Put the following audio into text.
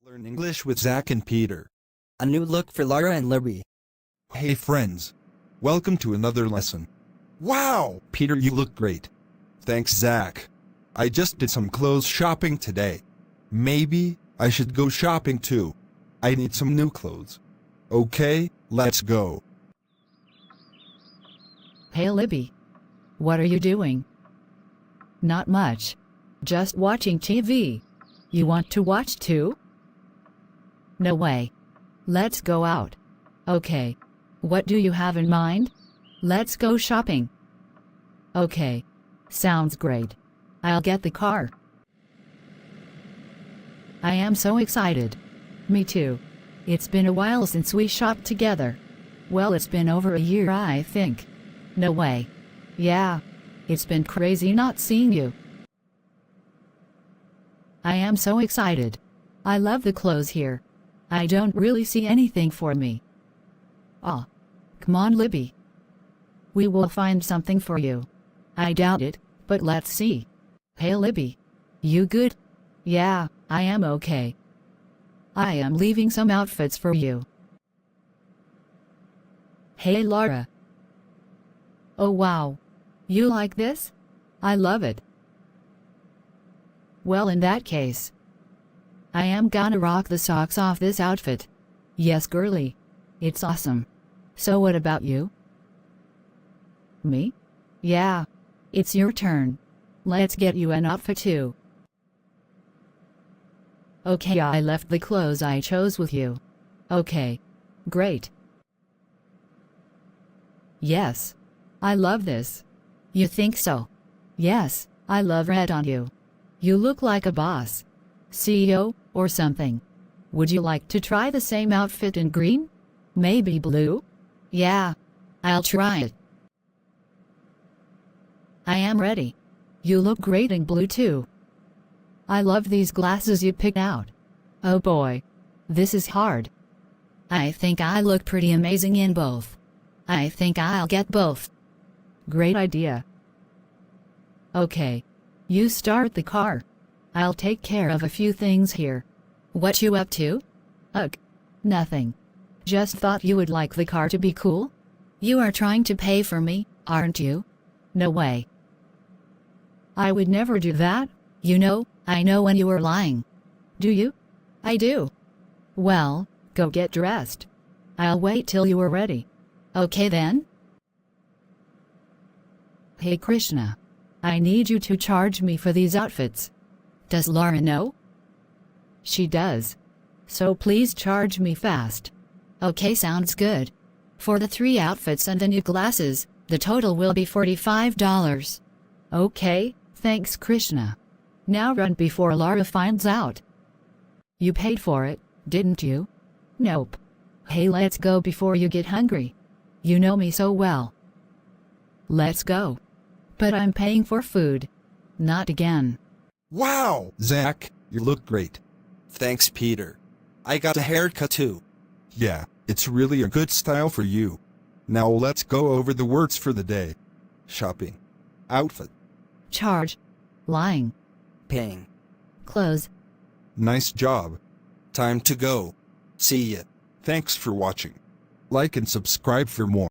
Learn English with Zach and Peter. A new look for Laura and Libby. Hey friends. Welcome to another lesson. Wow, Peter, you look great. Thanks, Zach. I just did some clothes shopping today. Maybe I should go shopping too. I need some new clothes. Okay, let's go. Hey Libby. What are you doing? Not much. Just watching TV. You want to watch too? No way. Let's go out. Okay. What do you have in mind? Let's go shopping. Okay. Sounds great. I'll get the car. I am so excited. Me too. It's been a while since we shopped together. Well, it's been over a year, I think. No way. Yeah. It's been crazy not seeing you. I am so excited. I love the clothes here. I don't really see anything for me. Aw. Come on, Libby. We will find something for you. I doubt it, but let's see. Hey Libby. You good? Yeah, I am okay. I am leaving some outfits for you. Hey Laura. Oh wow. You like this? I love it. Well, in that case, I am gonna rock the socks off this outfit. Yes, girly. It's awesome. So what about you? Me? Yeah. It's your turn. Let's get you an outfit too. Okay, I left the clothes I chose with you. Okay. Great. Yes. I love this. You think so? Yes, I love red on you. You look like a boss. CEO, or something. Would you like to try the same outfit in green? Maybe blue? Yeah. I'll try it. I am ready. You look great in blue too. I love these glasses you picked out. Oh boy. This is hard. I think I look pretty amazing in both. I think I'll get both. Great idea. Okay. You start the car. I'll take care of a few things here. What you up to? Ugh. Nothing. Just thought you would like the car to be cool. You are trying to pay for me, aren't you? No way. I would never do that. You know, I know when you are lying. Do you? I do. Well, go get dressed. I'll wait till you are ready. Okay then? Hey Krishna. I need you to charge me for these outfits. Does Laura know? She does. So please charge me fast. Okay, sounds good. For the 3 outfits and the new glasses, the total will be $45. Okay, thanks Krishna. Now run before Laura finds out. You paid for it, didn't you? Nope. Hey, let's go before you get hungry. You know me so well. Let's go. But I'm paying for food. Not again. Wow, Zach, you look great. Thanks, Peter. I got a haircut too. Yeah, it's really a good style for you. Now let's go over the words for the day. Shopping. Outfit. Charge. Lying. Paying. Close. Nice job. Time to go. See ya. Thanks for watching. Like and subscribe for more.